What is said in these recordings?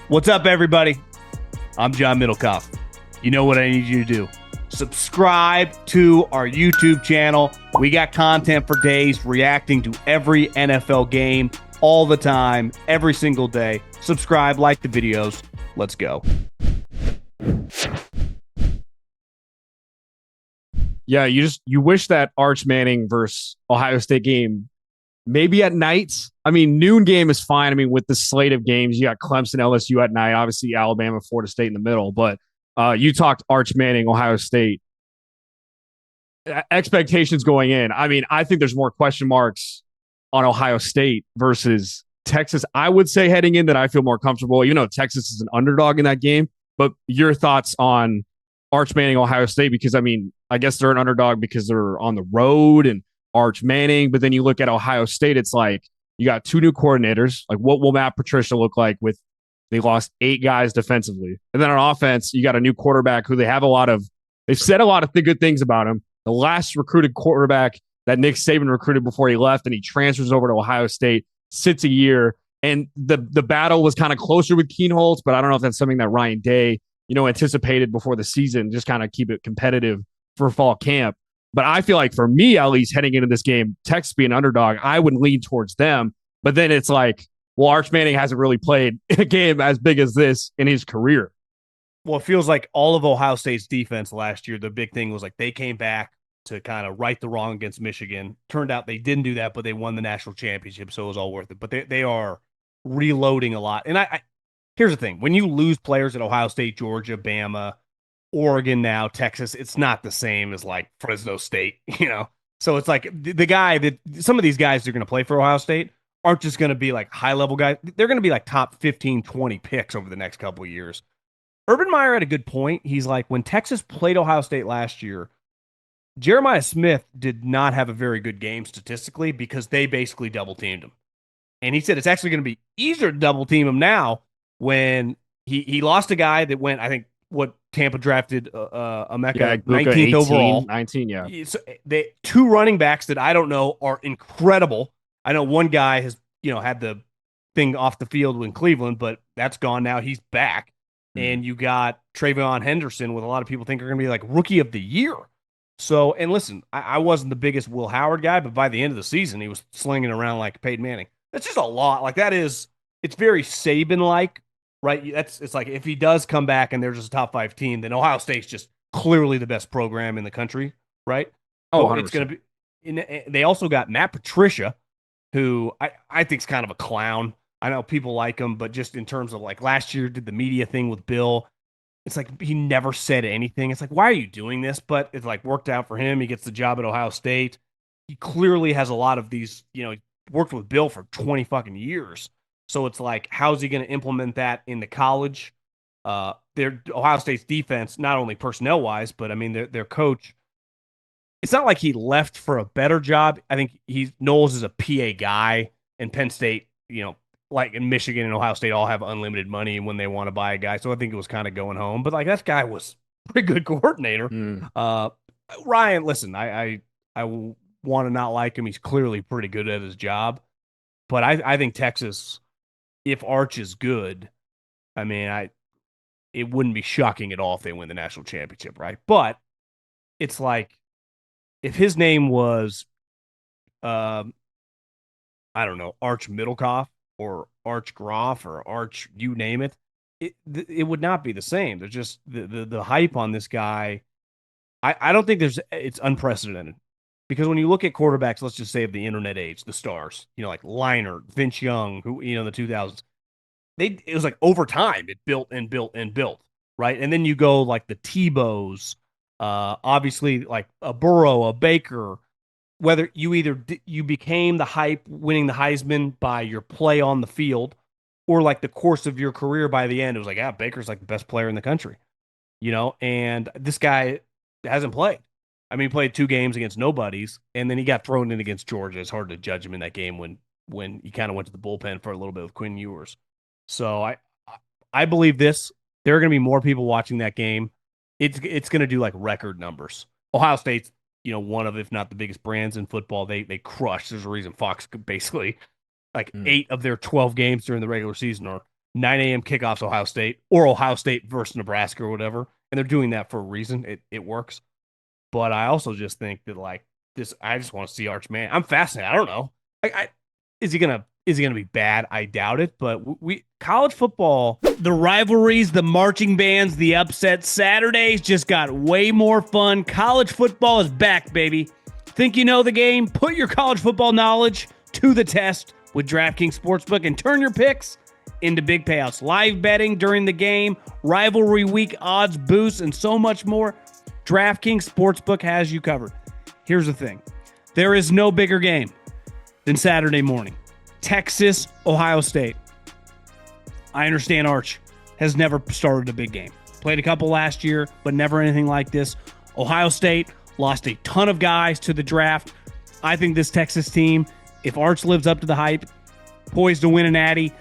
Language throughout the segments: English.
What's up, everybody? I'm John Middlekauff. You know what I need you to do. Subscribe to our YouTube channel. We got content for days reacting to every NFL game all the time, every single day. Subscribe, like the videos. Let's go. Yeah, you wish that Arch Manning versus Ohio State game maybe at nights. I mean, noon game is fine. I mean, with the slate of games, you got Clemson, LSU at night, obviously Alabama, Florida State in the middle. But you talked Arch Manning, Ohio State. Expectations going in. I mean, I think there's more question marks on Ohio State versus Texas. I would say heading in that I feel more comfortable, even though Texas is an underdog in that game. But your thoughts on Arch Manning, Ohio State? Because, I mean, I guess they're an underdog because they're on the road and Arch Manning. But then you look at Ohio State, it's like you got two new coordinators. Like, what will Matt Patricia look like with they lost 8 guys defensively? And then on offense, you got a new quarterback who they've said a lot of good things about him. The last recruited quarterback that Nick Saban recruited before he left, and he transfers over to Ohio State, sits a year. And the battle was kind of closer with Keenholz, but I don't know if that's something that Ryan Day, anticipated before the season, just kind of keep it competitive for fall camp. But I feel like for me, at least heading into this game, Texas being an underdog, I would lean towards them. But then it's like, well, Arch Manning hasn't really played a game as big as this in his career. Well, it feels like all of Ohio State's defense last year, the big thing was like they came back to kind of right the wrong against Michigan. Turned out they didn't do that, but they won the national championship, so it was all worth it. But they are reloading a lot. And I here's the thing. When you lose players at Ohio State, Georgia, Bama, Oregon now, Texas, it's not the same as like Fresno State, So it's like the guy that some of these guys that are going to play for Ohio State aren't just going to be like high-level guys. They're going to be like top 15, 20 picks over the next couple of years. Urban Meyer had a good point. He's like, when Texas played Ohio State last year, Jeremiah Smith did not have a very good game statistically because they basically double-teamed him. And he said it's actually going to be easier to double-team him now when he lost a guy that went, I think, what Tampa drafted Emeka 19th overall. 19, yeah. So they 2 running backs that I don't know are incredible. I know one guy has, had the thing off the field in Cleveland, but that's gone now. He's back. And you got Travion Henderson, with a lot of people think are going to be like rookie of the year. So, and listen, I wasn't the biggest Will Howard guy, but by the end of the season, he was slinging around like Peyton Manning. That's just a lot. Like it's very Saban-like, right? It's like if he does come back and they're just a top 5 team, then Ohio State's just clearly the best program in the country, right? Oh, it's going to be. They also got Matt Patricia, who I think is kind of a clown. I know people like him, but just in terms of like last year did the media thing with Bill. It's like he never said anything. It's like, why are you doing this? But it's like worked out for him. He gets the job at Ohio State. He clearly has a lot of these, worked with Bill for 20 fucking years. So it's like, how's he going to implement that in the college? Their Ohio State's defense, not only personnel wise, but I mean, their coach, it's not like he left for a better job. I think Knowles is a PA guy, and Penn State, like in Michigan and Ohio State all have unlimited money when they want to buy a guy. So I think it was kind of going home. But like that guy was a pretty good coordinator. Ryan, listen, I want to not like him. He's clearly pretty good at his job. But I think Texas, if Arch is good, I mean, it wouldn't be shocking at all if they win the national championship, right? But it's like if his name was I don't know, Arch Middlekauff, or Arch Groff, or Arch, you name it, it would not be the same. There's just the hype on this guy. I don't think it's unprecedented, because when you look at quarterbacks, let's just say of the internet age, the stars, like Leinart, Vince Young, who in the 2000s, it was like over time it built and built and built, right? And then you go like the Tebows, obviously like a Burrow, a Baker. Whether you became the hype winning the Heisman by your play on the field, or like the course of your career by the end, it was like, Baker's like the best player in the country, and this guy hasn't played. I mean, he played 2 games against nobodies, and then he got thrown in against Georgia. It's hard to judge him in that game when he kind of went to the bullpen for a little bit with Quinn Ewers. So I believe this. There are going to be more people watching that game. It's going to do like record numbers. Ohio State's one of, if not the biggest brands in football. They crush. There's a reason Fox basically like 8 of their 12 games during the regular season are 9 a.m. kickoffs, Ohio State, or Ohio State versus Nebraska or whatever. And they're doing that for a reason. It works. But I also just think that like this, I just want to see Arch Manning. I'm fascinated. I don't know. Is he gonna be bad? I doubt it. But we college football, the rivalries, the marching bands, the upsets, Saturdays just got way more fun. College football is back, baby. Think you know the game? Put your college football knowledge to the test with DraftKings Sportsbook and turn your picks into big payouts. Live betting during the game, rivalry week odds boosts, and so much more. DraftKings Sportsbook has you covered. Here's the thing. There is no bigger game than Saturday morning. Texas, Ohio State. I understand Arch has never started a big game. Played a couple last year, but never anything like this. Ohio State lost a ton of guys to the draft. I think this Texas team, if Arch lives up to the hype, poised to win an Natty,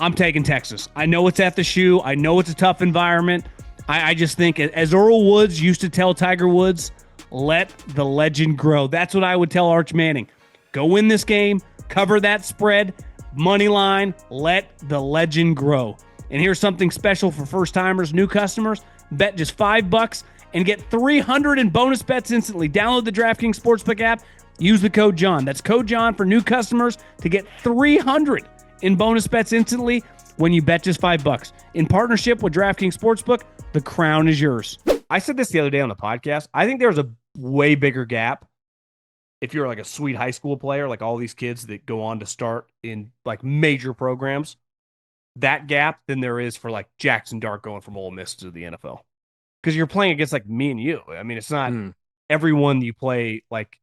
I'm taking Texas. I know it's at the shoe. I know it's a tough environment. I just think, as Earl Woods used to tell Tiger Woods, let the legend grow. That's what I would tell Arch Manning. Go win this game, cover that spread, money line, let the legend grow. And here's something special for first-timers, new customers. Bet just $5 and get 300 in bonus bets instantly. Download the DraftKings Sportsbook app. Use the code John. That's code John for new customers to get 300 in bonus bets instantly when you bet just $5. In partnership with DraftKings Sportsbook, the crown is yours. I said this the other day on the podcast. I think there's a way bigger gap if you're like a sweet high school player, like all these kids that go on to start in like major programs, that gap than there is for like Jackson Dart going from Ole Miss to the NFL. Because you're playing against like me and you. I mean, it's not everyone you play like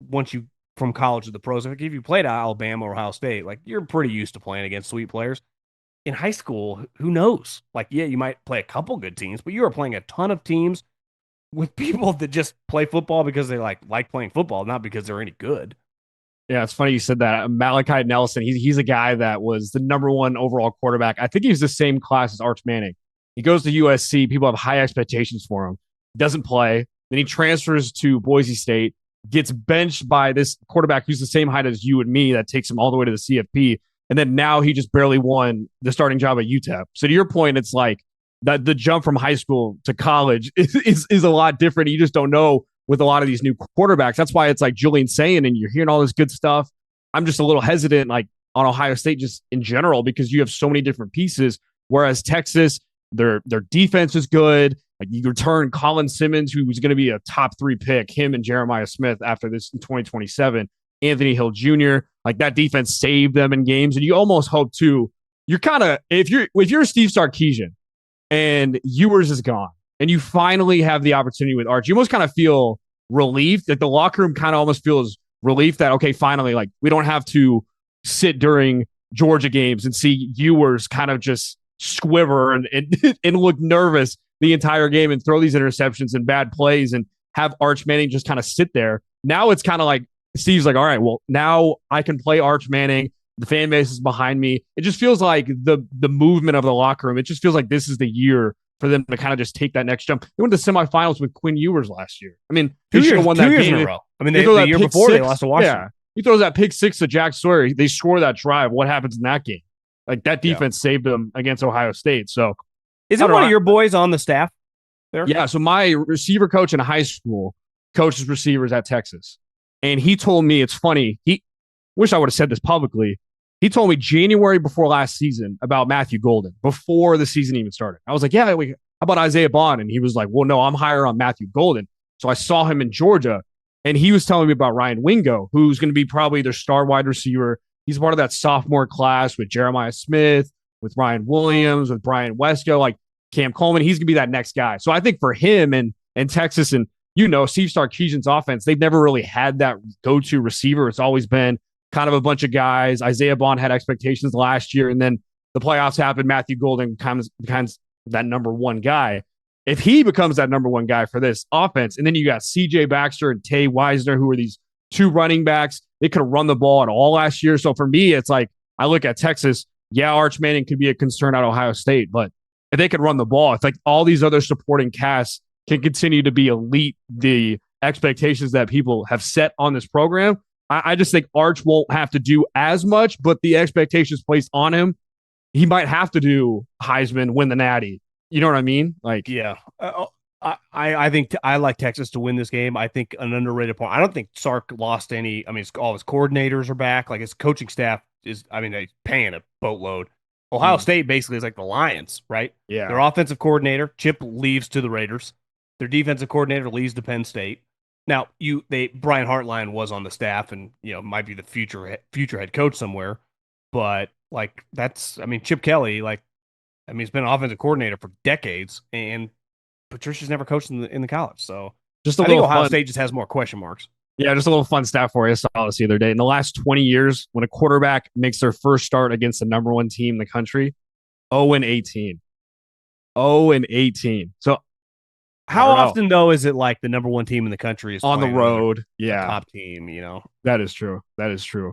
once you from college to the pros. If you played at Alabama or Ohio State, like you're pretty used to playing against sweet players. In high school, who knows? Like, yeah, you might play a couple good teams, but you are playing a ton of teams with people that just play football because they like playing football, not because they're any good. Yeah, it's funny you said that. Malachi Nelson, he's a guy that was the number 1 overall quarterback. I think he's the same class as Arch Manning. He goes to USC. People have high expectations for him. Doesn't play. Then he transfers to Boise State, gets benched by this quarterback who's the same height as you and me that takes him all the way to the CFP. And then now he just barely won the starting job at UTEP. So to your point, it's like that the jump from high school to college is a lot different. You just don't know with a lot of these new quarterbacks. That's why it's like Julian Sayin and you're hearing all this good stuff. I'm just a little hesitant like on Ohio State just in general because you have so many different pieces. Whereas Texas, their defense is good. Like you return Colin Simmons, who was going to be a top 3 pick, him and Jeremiah Smith after this in 2027. Anthony Hill Jr. Like that defense saved them in games, and you almost hope too. You're kind of if you're Steve Sarkisian and Ewers is gone, and you finally have the opportunity with Arch, you almost kind of feel relieved that the locker room kind of almost feels relief that okay, finally, like we don't have to sit during Georgia games and see Ewers kind of just squiver and look nervous the entire game and throw these interceptions and bad plays and have Arch Manning just kind of sit there. Now it's kind of like Steve's like, all right, well, now I can play Arch Manning. The fan base is behind me. It just feels like the movement of the locker room. It just feels like this is the year for them to kind of just take that next jump. They went to the semifinals with Quinn Ewers last year. I mean, they should have won that game in a row. I mean, the year before they lost to Washington. Yeah, he throws that pick 6 to Jack Sawyer. They score that drive. What happens in that game? Like that defense saved them against Ohio State. So, is it one of your boys on the staff there? Yeah. So my receiver coach in high school coaches receivers at Texas. And he told me, it's funny, he wish I would have said this publicly. He told me January before last season about Matthew Golden, before the season even started. I was like, yeah, how about Isaiah Bond? And he was like, well, no, I'm higher on Matthew Golden. So I saw him in Georgia, and he was telling me about Ryan Wingo, who's going to be probably their star wide receiver. He's part of that sophomore class with Jeremiah Smith, with Ryan Williams, with Brian Wesco, like Cam Coleman. He's going to be that next guy. So I think for him and Texas and Steve Sarkisian's offense, they've never really had that go-to receiver. It's always been kind of a bunch of guys. Isaiah Bond had expectations last year, and then the playoffs happened. Matthew Golden becomes that number 1 guy. If he becomes that number 1 guy for this offense, and then you got C.J. Baxter and Tay Wisner, who are these 2 running backs, they could have run the ball at all last year. So for me, it's like I look at Texas. Yeah, Arch Manning could be a concern at Ohio State, but if they could run the ball, it's like all these other supporting casts can continue to be elite. The expectations that people have set on this program, I just think Arch won't have to do as much, but the expectations placed on him he might have to do Heisman, win the Natty. You know what I mean? Like, Yeah. I think I like Texas to win this game. I think an underrated point. I don't think Sark lost any. I mean, all his coordinators are back. Like his coaching staff is. I mean, they're paying a boatload. Ohio State basically is like the Lions, right? Yeah. Their offensive coordinator Chip leaves to the Raiders. Their defensive coordinator leaves to Penn State. Now, Brian Hartline was on the staff, and might be the future head coach somewhere. But like I mean, Chip Kelly, like, I mean, he's been an offensive coordinator for decades, and Patricia's never coached in the college. So just a I think little Ohio fun. State just has more question marks. Yeah, just a little fun stat for you. I saw this the other day. In the last 20 years, when a quarterback makes their first start against the number one team in the country, 0-18. 0-18. So How often though is it like the number one team in the country is on the playing road? a Yeah, top team? that is true. That is true.